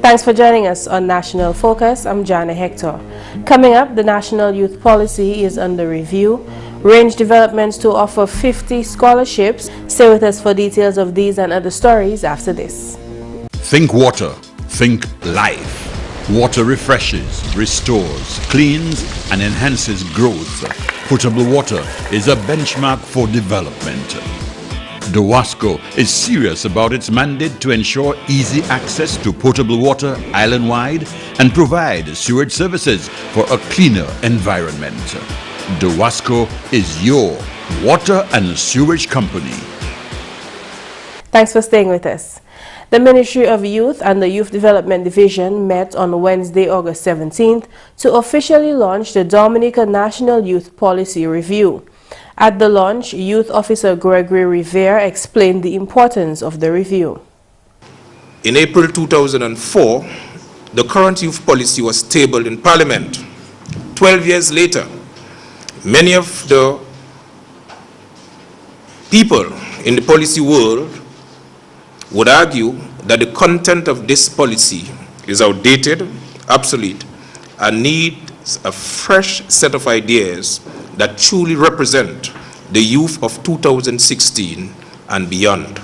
Thanks for joining us on National Focus. I'm Jarna Hector. Coming up, the National Youth Policy is under review. Range developments to offer 50 scholarships. Stay with us for details of these and other stories after this. Think water, think life. Water refreshes, restores, cleans, and enhances growth. Potable water is a benchmark for development. DOWASCO is serious about its mandate to ensure easy access to potable water island-wide and provide sewage services for a cleaner environment. DOWASCO is your water and sewage company. Thanks for staying with us. The Ministry of Youth and the Youth Development Division met on Wednesday, August 17th to officially launch the Dominica National Youth Policy Review. At the launch, Youth Officer Gregory Rivera explained the importance of the review. In April 2004, the current youth policy was tabled in Parliament. 12 years later, many of the people in the policy world would argue that the content of this policy is outdated, obsolete, and needs a fresh set of ideas that truly represent the youth of 2016 and beyond.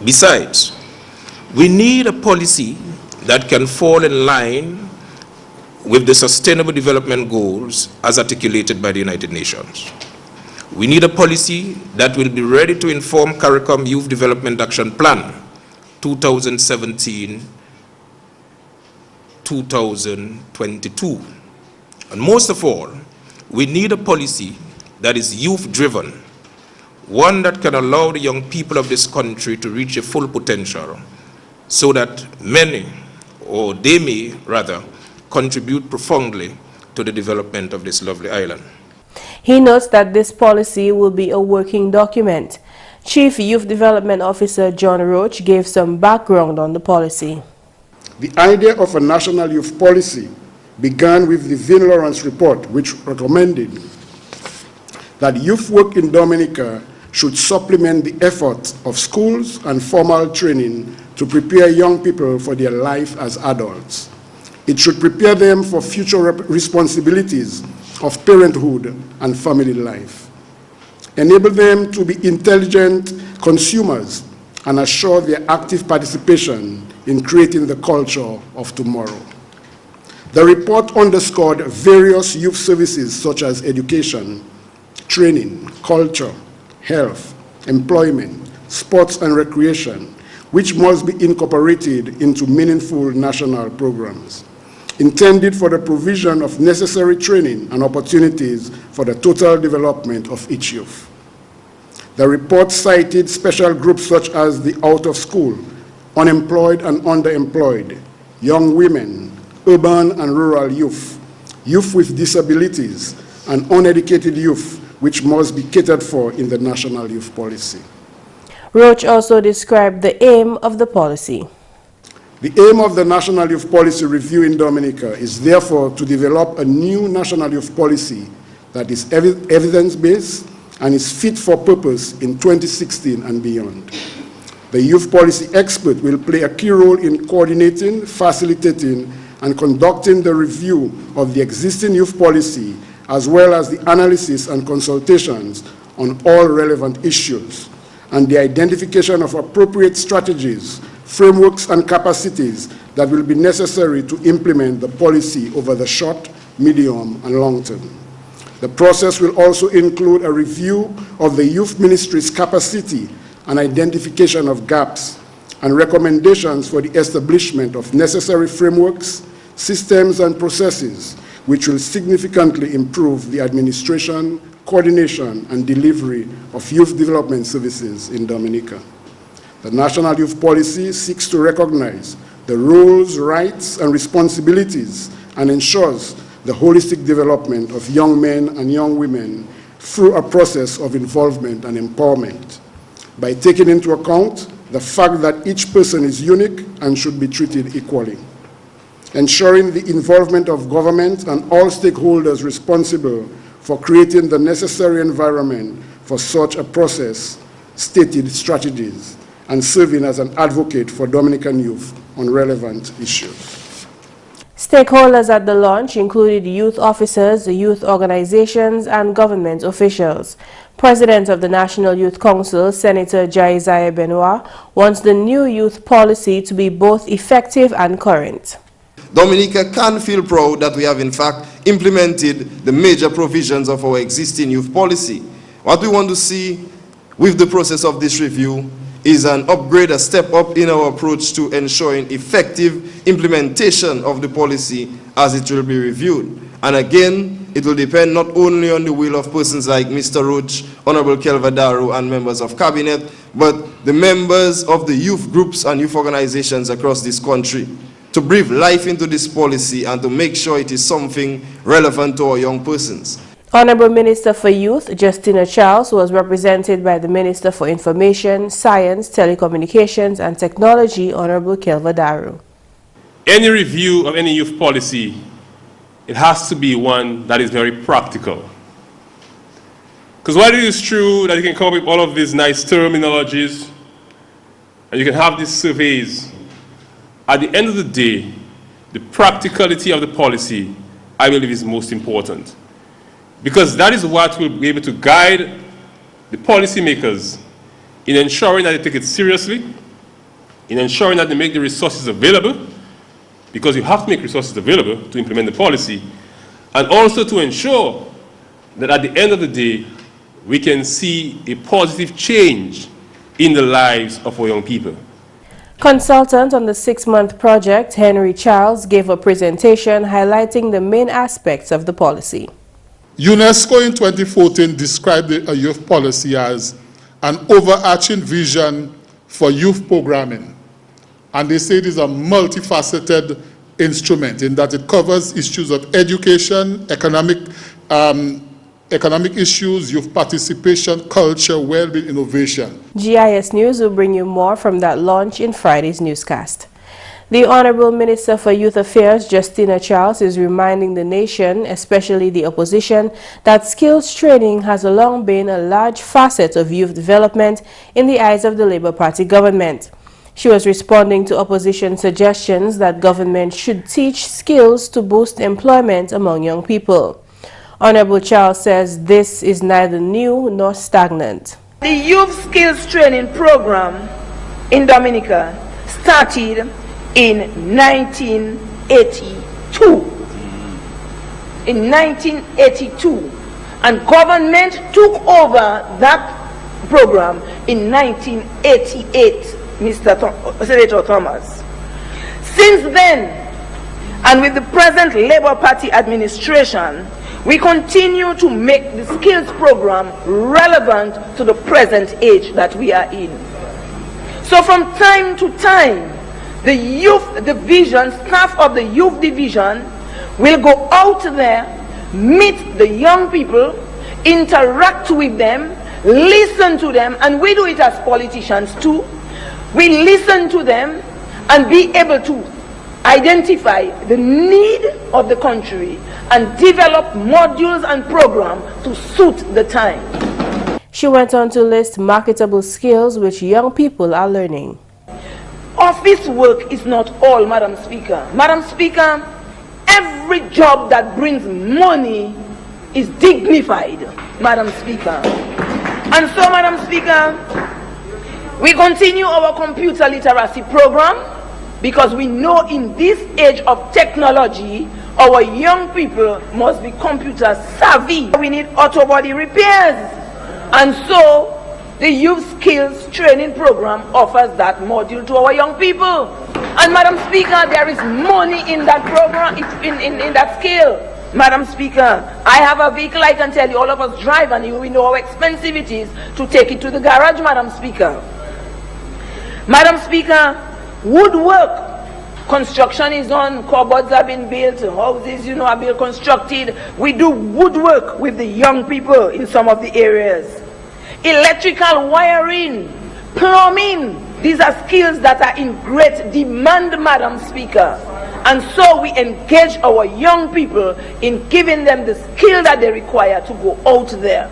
Besides, we need a policy that can fall in line with the Sustainable Development Goals as articulated by the United Nations. We need a policy that will be ready to inform CARICOM Youth Development Action Plan 2017-2022. And most of all, we need a policy that is youth-driven, one that can allow the young people of this country to reach their full potential so that they may rather, contribute profoundly to the development of this lovely island. He notes that this policy will be a working document. Chief Youth Development Officer John Roach gave some background on the policy. The idea of a national youth policy began with the Vin Lawrence report, which recommended that youth work in Dominica should supplement the efforts of schools and formal training to prepare young people for their life as adults. It should prepare them for future responsibilities of parenthood and family life, enable them to be intelligent consumers, and assure their active participation in creating the culture of tomorrow. The report underscored various youth services such as education, training, culture, health, employment, sports and recreation, which must be incorporated into meaningful national programs, intended for the provision of necessary training and opportunities for the total development of each youth. The report cited special groups such as the out of school, unemployed and underemployed, young women, urban and rural youth, youth with disabilities, and uneducated youth, which must be catered for in the national youth policy. Roach also described the aim of the policy. The aim of the National Youth Policy Review in Dominica is therefore to develop a new national youth policy that is evidence-based and is fit for purpose in 2016 and beyond. The youth policy expert will play a key role in coordinating, facilitating, and conducting the review of the existing youth policy, as well as the analysis and consultations on all relevant issues, and the identification of appropriate strategies, frameworks, and capacities that will be necessary to implement the policy over the short, medium, and long term. The process will also include a review of the youth ministry's capacity and identification of gaps, and recommendations for the establishment of necessary frameworks, systems, and processes which will significantly improve the administration, coordination, and delivery of youth development services in Dominica. The National Youth Policy seeks to recognize the roles, rights, and responsibilities and ensures the holistic development of young men and young women through a process of involvement and empowerment, by taking into account the fact that each person is unique and should be treated equally, ensuring the involvement of government and all stakeholders responsible for creating the necessary environment for such a process, stated strategies, and serving as an advocate for Dominican youth on relevant issues. Stakeholders at the launch included youth officers, youth organizations, and government officials. President of the National Youth Council, Senator Jaiziah Benoit, wants the new youth policy to be both effective and current. Dominica can feel proud that we have in fact implemented the major provisions of our existing youth policy. What we want to see with the process of this review is an upgrade, a step up in our approach to ensuring effective implementation of the policy as it will be reviewed. And again, it will depend not only on the will of persons like Mr. Roach, Honorable Kelvadaro, and members of cabinet, but the members of the youth groups and youth organizations across this country to breathe life into this policy and to make sure it is something relevant to our young persons. Honorable Minister for Youth, Justina Charles, was represented by the Minister for Information, Science, Telecommunications and Technology, Honorable Kelvadaro. Any review of any youth policy, it has to be one that is very practical. Because while it is true that you can come up with all of these nice terminologies, and you can have these surveys, at the end of the day, the practicality of the policy, I believe, is most important. Because that is what will be able to guide the policymakers in ensuring that they take it seriously, in ensuring that they make the resources available, because you have to make resources available to implement the policy, and also to ensure that at the end of the day, we can see a positive change in the lives of our young people. Consultant on the 6-month project, Henry Charles, gave a presentation highlighting the main aspects of the policy. UNESCO in 2014 described a youth policy as an overarching vision for youth programming. And they say it is a multifaceted instrument in that it covers issues of education, economic issues, youth participation, culture, well-being, innovation. GIS News will bring you more from that launch in Friday's newscast. The Honorable Minister for Youth Affairs, Justina Charles, is reminding the nation, especially the opposition, that skills training has long been a large facet of youth development in the eyes of the Labour Party government. She was responding to opposition suggestions that government should teach skills to boost employment among young people. Honorable Charles says this is neither new nor stagnant. The Youth Skills Training Program in Dominica started in 1982. In 1982, and government took over that program in 1988, Senator Thomas. Since then, and with the present Labour Party administration, we continue to make the skills program relevant to the present age that we are in. So from time to time, the youth division, staff of the youth division will go out there, meet the young people, interact with them, listen to them, and we do it as politicians too. We listen to them and be able to identify the need of the country and develop modules and programs to suit the time. She went on to list marketable skills which young people are learning. Office work is not all, Madam Speaker. Madam Speaker, every job that brings money is dignified, Madam Speaker. And so, Madam Speaker, we continue our computer literacy program because we know in this age of technology, our young people must be computer savvy. We need auto body repairs. And so, the Youth Skills Training Program offers that module to our young people. And Madam Speaker, there is money in that program, in that skill. Madam Speaker, I have a vehicle, I can tell you, all of us drive, and we know how expensive it is to take it to the garage, Madam Speaker. Madam Speaker, woodwork. Construction is on, cupboards have been built, houses, are being constructed. We do woodwork with the young people in some of the areas. Electrical wiring, plumbing, these are skills that are in great demand, Madam Speaker. And so we engage our young people in giving them the skill that they require to go out there.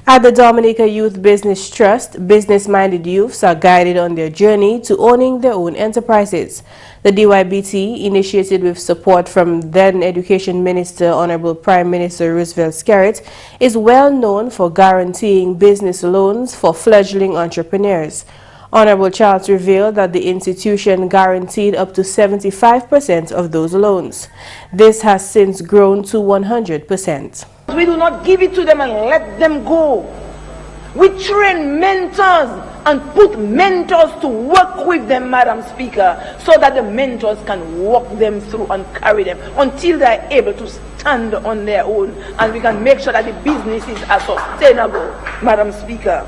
At the Dominica Youth Business Trust, business-minded youths are guided on their journey to owning their own enterprises. The DYBT, initiated with support from then Education Minister Honorable Prime Minister Roosevelt Skerrit, is well known for guaranteeing business loans for fledgling entrepreneurs. Honorable Charles revealed that the institution guaranteed up to 75% of those loans. This has since grown to 100%. We do not give it to them and let them go. We train mentors and put mentors to work with them, Madam Speaker, so that the mentors can walk them through and carry them until they are able to stand on their own, and we can make sure that the businesses are sustainable, Madam Speaker.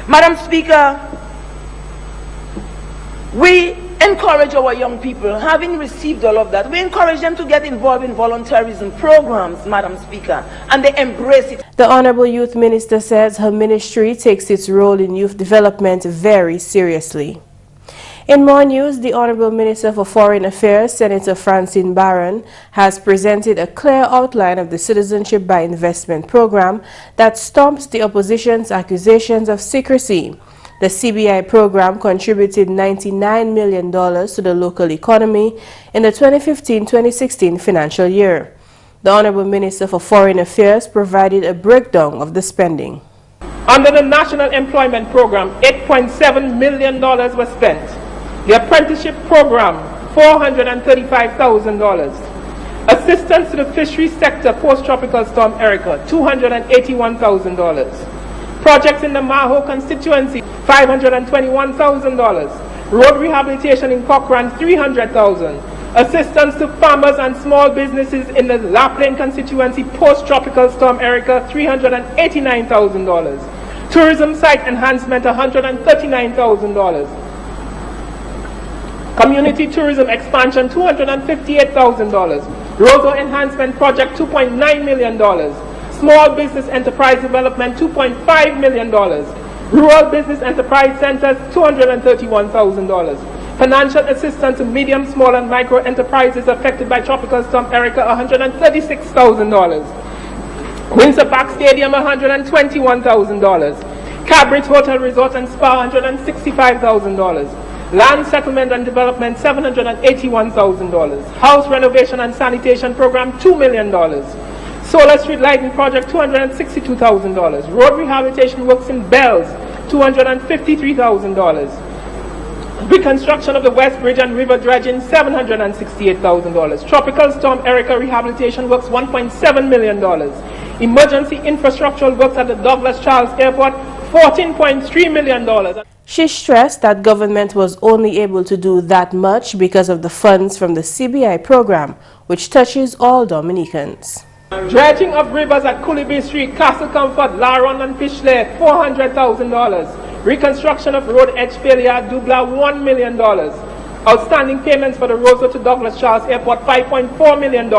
Madam Speaker, we encourage our young people, having received all of that, we encourage them to get involved in volunteerism programs, Madam Speaker, and they embrace it. The Honorable Youth Minister says her ministry takes its role in youth development very seriously. In more news, the Honorable Minister for Foreign Affairs, Senator Francine Barron, has presented a clear outline of the Citizenship by Investment program that stumps the opposition's accusations of secrecy. The CBI program contributed $99 million to the local economy in the 2015-2016 financial year. The Honorable Minister for Foreign Affairs provided a breakdown of the spending. Under the National Employment Program, $8.7 million was spent. The Apprenticeship Program, $435,000. Assistance to the fisheries sector post-tropical storm Erica, $281,000. Projects in the Maho constituency, $521,000. Road rehabilitation in Cochrane, $300,000. Assistance to farmers and small businesses in the La Plaine constituency post-tropical storm Erica, $389,000. Tourism site enhancement, $139,000. Community tourism expansion, $258,000. Road enhancement project, $2.9 million. Small business enterprise development, $2.5 million. Rural business enterprise centers, $231,000. Financial assistance to medium, small, and micro enterprises affected by Tropical Storm Erica, $136,000. Windsor Park Stadium, $121,000. Cabrit Hotel Resort and Spa, $165,000. Land Settlement and Development, $781,000. House Renovation and Sanitation Program, $2 million. Solar Street Lighting Project, $262,000. Road Rehabilitation Works in Bells, $253,000. Reconstruction of the West Bridge and River Dredging, $768,000. Tropical Storm Erica Rehabilitation Works, $1.7 million. Emergency Infrastructural Works at the Douglas Charles Airport, $14.3 million. She stressed that government was only able to do that much because of the funds from the CBI program, which touches all Dominicans. Dredging of rivers at Cooley Street, Castle Comfort, Laron and Fishley, $400,000. Reconstruction of road edge failure at Dubla, $1 million. Outstanding payments for the Rosa to Douglas Charles Airport, $5.4 million.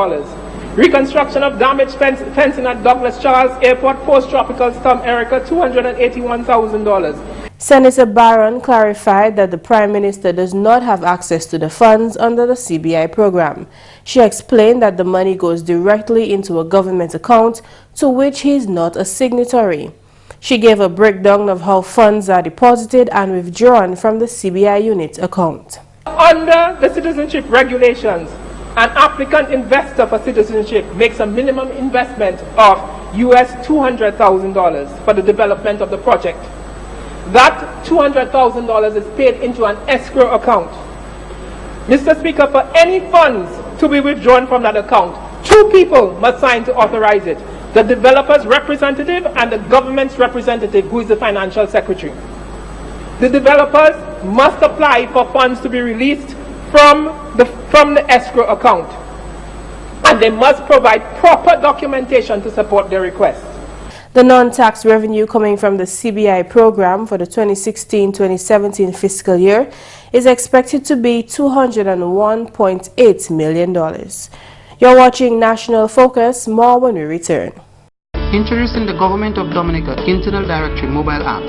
Reconstruction of damaged fencing at Douglas Charles Airport post-tropical storm Erica, $281,000. Senator Barron clarified that the Prime Minister does not have access to the funds under the CBI program. She explained that the money goes directly into a government account to which he is not a signatory. She gave a breakdown of how funds are deposited and withdrawn from the CBI unit account. Under the citizenship regulations, an applicant investor for citizenship makes a minimum investment of US $200,000 for the development of the project. That $200,000 is paid into an escrow account. Mr. Speaker, for any funds to be withdrawn from that account, two people must sign to authorize it: the developer's representative and the government's representative, who is the financial secretary. The developers must apply for funds to be released from the escrow account, and they must provide proper documentation to support their request. The non-tax revenue coming from the CBI program for the 2016-2017 fiscal year is expected to be $201.8 million. You're watching National Focus. More when we return. Introducing the Government of Dominica Internal Directory mobile app,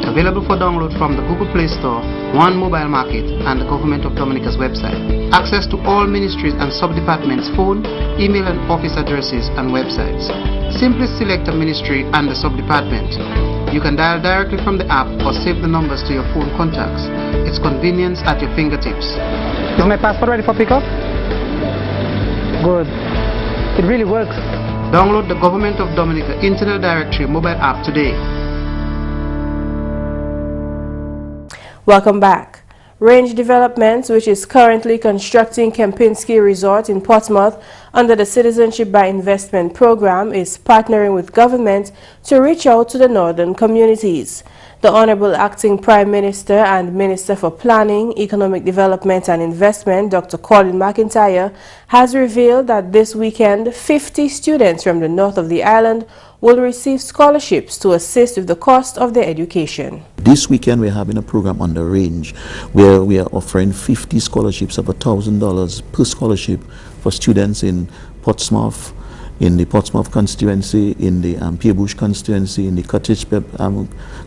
available for download from the Google Play Store, One Mobile Market, and the Government of Dominica's website. Access to all ministries and sub-departments' phone, email, and office addresses and websites. Simply select a ministry and the sub-department. You can dial directly from the app or save the numbers to your phone contacts. It's convenience at your fingertips. Is my passport ready for pickup? Good. It really works. Download the Government of Dominica Internal Directory mobile app today. Welcome back. Range Developments, which is currently constructing Kempinski Resort in Portsmouth under the Citizenship by Investment program, is partnering with government to reach out to the northern communities. The Honorable Acting Prime Minister and Minister for Planning, Economic Development and Investment, Dr. Colin McIntyre, has revealed that this weekend 50 students from the north of the island will receive scholarships to assist with the cost of their education. This weekend we're having a program on the range where we are offering 50 scholarships of $1,000 per scholarship for students in Portsmouth, in the Portsmouth constituency, in the Pierbush constituency, in the Cottage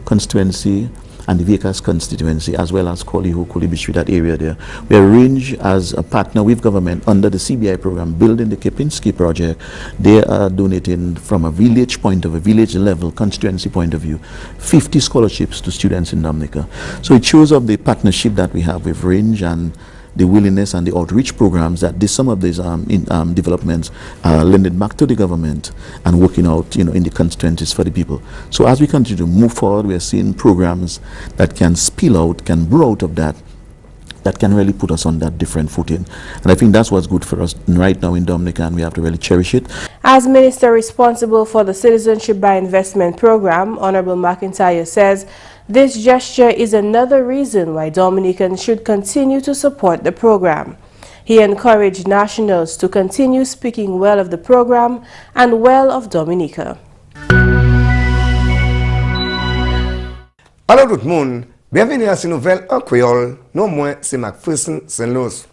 constituency, and the Vikas constituency, as well as Koliho, Kolibishri, that area there. We arrange as a partner with government under the CBI program, building the Kempinski project. They are donating from a village point of a village level, constituency point of view, 50 scholarships to students in Dominica. So it shows up the partnership that we have with Range and the willingness and the outreach programs that some of these developments are lending back to the government and working out, in the constituencies for the people. So as we continue to move forward, we are seeing programs that can spill out, can grow out of that can really put us on that different footing. And I think that's what's good for us right now in Dominica, and we have to really cherish it. As Minister responsible for the Citizenship by Investment program, Honorable McIntyre says this gesture is another reason why Dominicans should continue to support the program. He encouraged nationals to continue speaking well of the program and well of Dominica. Hello tout le monde, bienvenue à cette nouvelle en créole. Non moins, c'est McPherson, c'est Luce.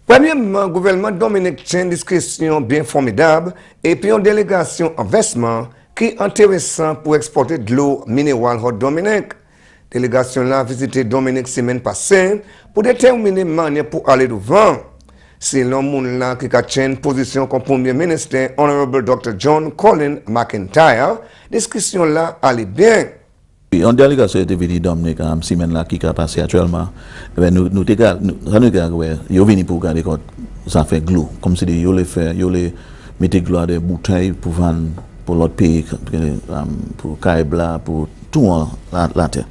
Premièrement, le gouvernement Dominique tient une discussion bien formidable et puis une délégation investissement qui est intéressant pour exporter de l'eau minérale au Dominique. Délégation là a visité Dominique semaine passée pour déterminer manière pour aller devant. C'est l'homme là qui a tient position comme Premier ministre, Honorable Dr. John Colin McIntyre. Discussion là allait bien. En délégation de venir Dominique, semaine là qui a passé actuellement, nous venons pour regarder quand ça fait glou, comme si ils les mettre glou à des bouteilles pour vendre pour l'autre pays, pour Kaibla, pour tout la terre.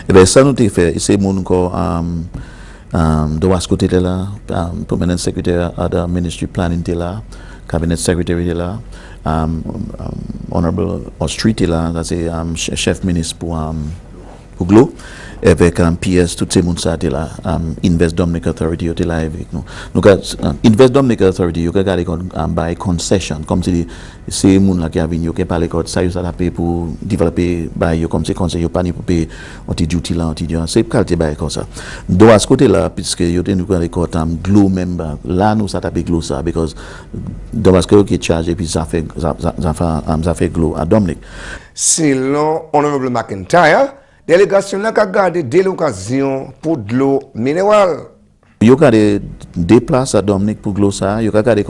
Et bien ça nous a fait, c'est mon corps de ce côté là, permanent secrétaire à la Ministry Planning là, Cabinet Secretary là. Honorable Austrity là, c'est chef ministre pour Glo, avec PS, tout ces monde ça là, Invest Dominica Authority était là avec nous. Donc Invest Dominica Authority, you can garder by concession, comme si c'est monde là qui a venu, qui parle comme ça, ça payer pour développer, by you comme c'est conseil, you pas ni pour payer anti duty là, anti duty, c'est qualité by comme ça. Donc à ce côté là, puisque you nous garder comme Glo member, là nous ça taper Glo ça, because dans ce que qui charge et puis ça fait Glo à Dominique. Selon Honorable McIntyre, délégation là a gardé dès l'occasion pour de l'eau minérale. Il y a des places à Dominique pour l'eau ça. Il y a des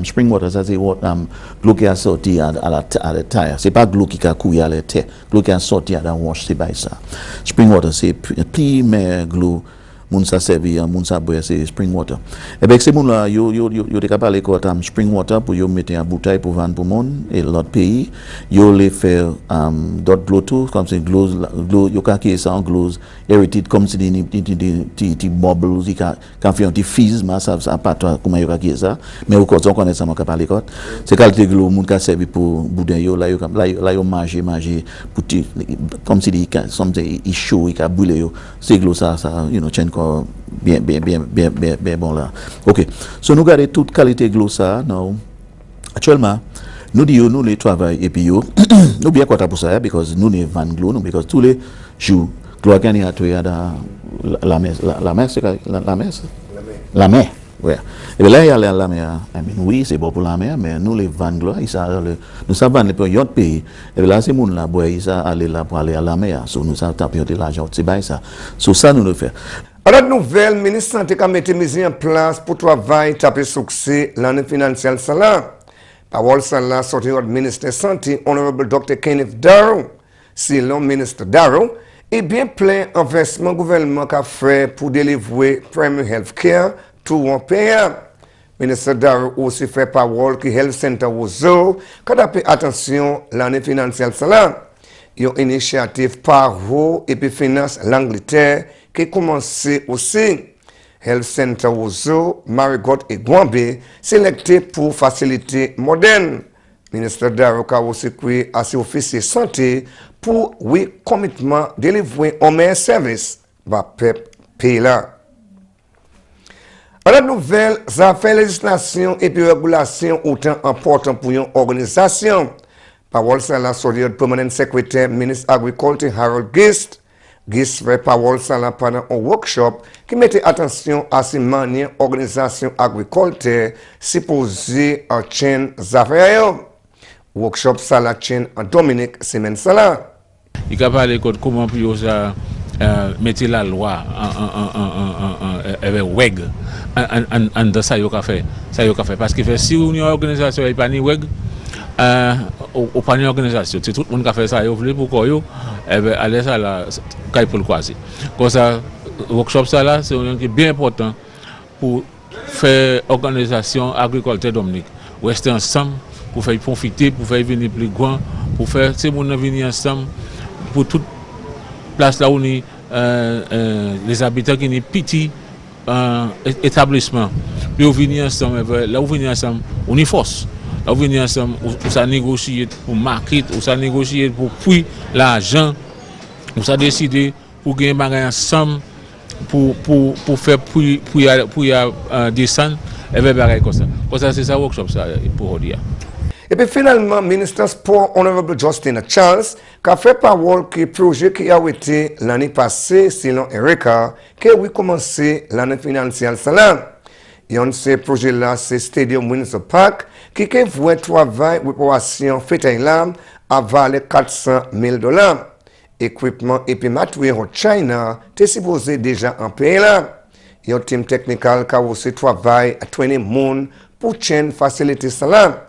spring water, ça c'est l'eau qui a sorti à la terre. C'est pas l'eau qui a coulé à la terre. L'eau qui a sorti à la wash, c'est pas ça. Spring water c'est plus mais l'eau moun sa servi, moun sa boire c'est spring water. Et bien ces moun là yo te capable quoi spring water pour yo mettre en bouteille pour vendre pour monde et l'autre pays yo les faire d'autres l'eau tout comme c'est glose yo ka qui ça en glose heritage comme c'est des bubbles qui fait un petit fizz mais ça pas toi comment yo ka qui ça mais au côté on connaît ça mon capable quoi c'est qualité glue moun ka servi pour boudin yo là yo manger pour comme si des il chaud il ka brûler yo c'est glue ça chaîne bien bon là. Ok. So nous gardons toute qualité de l'eau ça. Non. Actuellement, nous disons nous les travail et puis nous bien quoi pour ça parce que nous ne vendons l'eau parce que tous les jours l'eau gagne à toi dans la mer c'est la mer. Ouais. Et là il y a la mer. Oui, c'est bon pour la mer mais nous les vendons nous ça vendre pour autre pays. Et là c'est monde là boire ça aller là pour aller à la mer. So nous ça taper de l'argent c'est bail ça. So ça nous le fait. Alors, nouvelle, le ministre Santé a mis mise en place pour travailler taper succès l'année financière. Parole Sala sorti au ministre Santé, Honorable Dr. Kenneth Darrow, c'est le ministre Darrow, et bien plein investissement gouvernement qu'a fait pour délivrer primary health care tout un pays. Ministre Darrow aussi fait parole que Health Center Ozo, quand a fait attention l'année financière cela. Il y a une initiative par vous et puis finance l'Angleterre qui commence aussi. Health Center Ozo, Marigot et Gouambé, sélectés pour faciliter moderne. Ministre Darrow a aussi créé à ses officiers santé pour oui commitment délivrer un meilleur service par PEP pays là. La nouvelle, ça fait législation et puis régulation autant important pour une organisation. Parole ça la sortie permanent secrétaire ministre agriculture Harold Gist. Gist fait parole ça là pendant un workshop qui mettait attention à ces manières organisation agriculture supposée en chaîne d'affaires. Workshop ça la chaîne en Dominique semaine ça là. Il a parlé de comment puis ça mettre la loi avec WEG en ça yo ka fait parce que si une organisation est pas ni WEG au pas ni organisation c'est tout le monde qui fait ça yo voulait pourquoi yo aller ça là kay pour le croiser comme ça workshop ça là c'est un qui bien important pour faire organisation agriculture Dominique rester ensemble pour faire profiter pour faire venir plus grand pour faire ces monde venir ensemble pour toute place là où les habitants qui sont petits établissements puis on vient ensemble là où venir ensemble on y force là où venir ensemble on ça négocier pour market on ça négocier pour puis l'argent on ça décider pour gagner bagage ensemble pour faire pour descendre et bien comme ça c'est ça workshop ça pour dire. Et puis finalement, ministre Sport Honorable Justin Charles, qui a fait parole que le projet qui a été l'année passée, selon Erika, qui a commencé l'année financière. Et on ce projet-là, c'est Stadium Windsor Park, qui a vu travail de réparation fait à valer $400,000. Équipement et puis matériel au China, c'est supposé déjà en pays là. Et un team technical qui a aussi travaillé à 20 moun pour chaîne faciliter cela.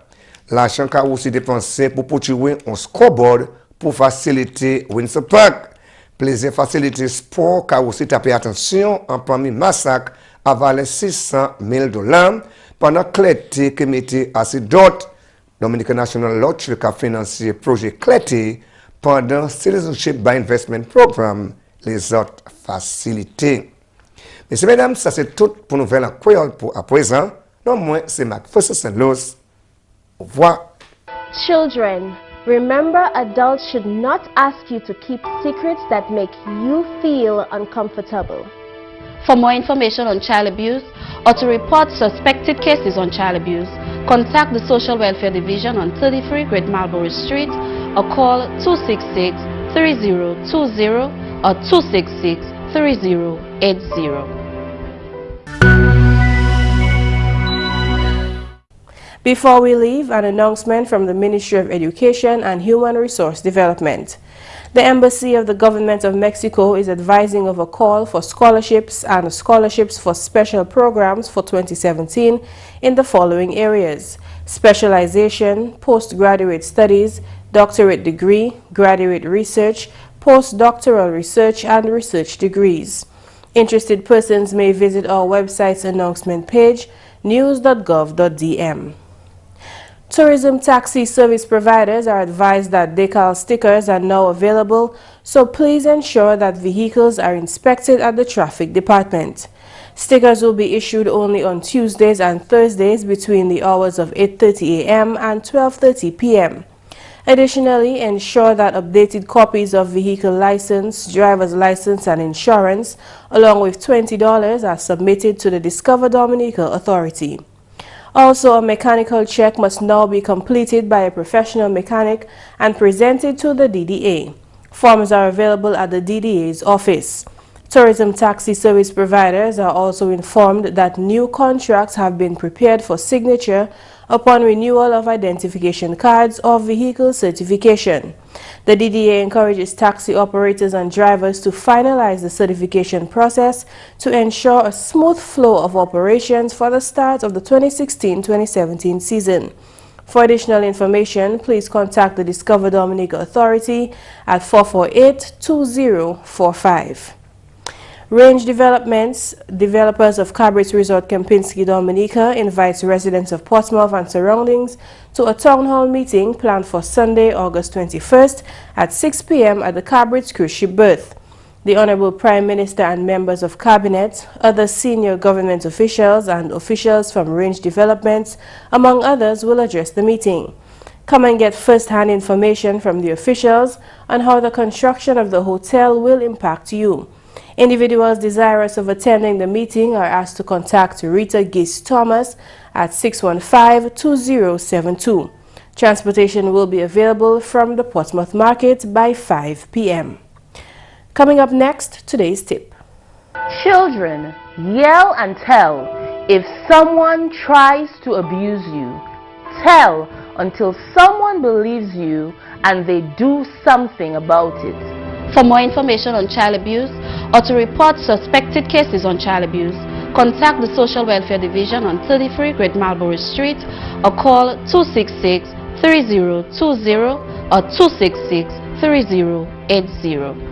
L'argent a aussi dépensé pour produire un scoreboard pour faciliter Windsor Park. Plaisir faciliter sport a aussi tapé attention en parmi massacre à valer $600,000 pendant Clété qui mettait assez d'autres. Dominican National Lottery a financé le projet Clété pendant Citizenship by Investment Program, les autres facilités. Messieurs, mesdames, ça c'est tout pour nous faire créole pour à présent. Non, moi, c'est McPherson Luce. Au revoir. Children, remember adults should not ask you to keep secrets that make you feel uncomfortable. For more information on child abuse or to report suspected cases on child abuse, contact the Social Welfare Division on 33 Great Marlborough Street or call 266-3020 or 266-3080. Before we leave, an announcement from the Ministry of Education and Human Resource Development. The Embassy of the Government of Mexico is advising of a call for scholarships and scholarships for special programs for 2017 in the following areas: specialization, postgraduate studies, doctorate degree, graduate research, postdoctoral research, and research degrees. Interested persons may visit our website's announcement page, news.gov.dm. Tourism taxi service providers are advised that decal stickers are now available, so please ensure that vehicles are inspected at the traffic department. Stickers will be issued only on Tuesdays and Thursdays between the hours of 8:30 a.m. and 12:30 p.m. Additionally, ensure that updated copies of vehicle license, driver's license, and insurance, along with $20, are submitted to the Discover Dominica Authority. Also, a mechanical check must now be completed by a professional mechanic and presented to the DDA. Forms are available at the DDA's office. Tourism taxi service providers are also informed that new contracts have been prepared for signature upon renewal of identification cards or vehicle certification. The DDA encourages taxi operators and drivers to finalize the certification process to ensure a smooth flow of operations for the start of the 2016-2017 season. For additional information, please contact the Discover Dominica Authority at 448-2045. Range Developments, developers of Cabrit Resort Kempinski Dominica, invites residents of Portsmouth and surroundings to a town hall meeting planned for Sunday, August 21st at 6 p.m. at the Cabrit cruise ship berth. The Honorable Prime Minister and members of Cabinet, other senior government officials and officials from Range Developments, among others, will address the meeting. Come and get first-hand information from the officials on how the construction of the hotel will impact you. Individuals desirous of attending the meeting are asked to contact Rita Gis Thomas at 615-2072. Transportation will be available from the Portsmouth Market by 5 p.m. Coming up next, today's tip. Children, yell and tell. If someone tries to abuse you, tell until someone believes you and they do something about it. For more information on child abuse or to report suspected cases on child abuse, contact the Social Welfare Division on 33 Great Marlborough Street or call 266-3020 or 266-3080.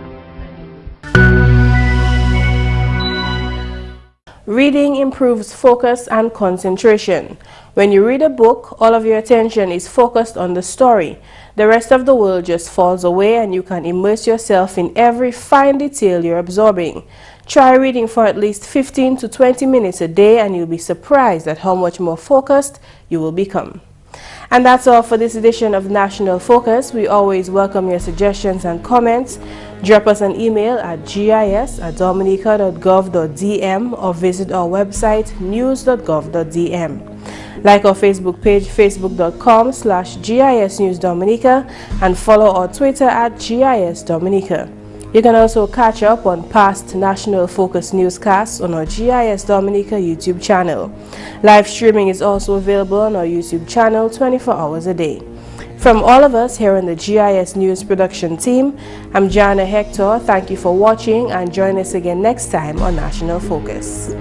Reading improves focus and concentration. When you read a book, all of your attention is focused on the story. The rest of the world just falls away and you can immerse yourself in every fine detail you're absorbing. Try reading for at least 15 to 20 minutes a day and you'll be surprised at how much more focused you will become. And that's all for this edition of National Focus. We always welcome your suggestions and comments. Drop us an email at gis@dominica.gov.dm or visit our website news.gov.dm. Like our Facebook page, facebook.com/GIS News Dominica, and follow our Twitter at GIS Dominica. You can also catch up on past National Focus newscasts on our GIS Dominica YouTube channel. Live streaming is also available on our YouTube channel 24 hours a day. From all of us here on the GIS News production team, I'm Jarna Hector. Thank you for watching and join us again next time on National Focus.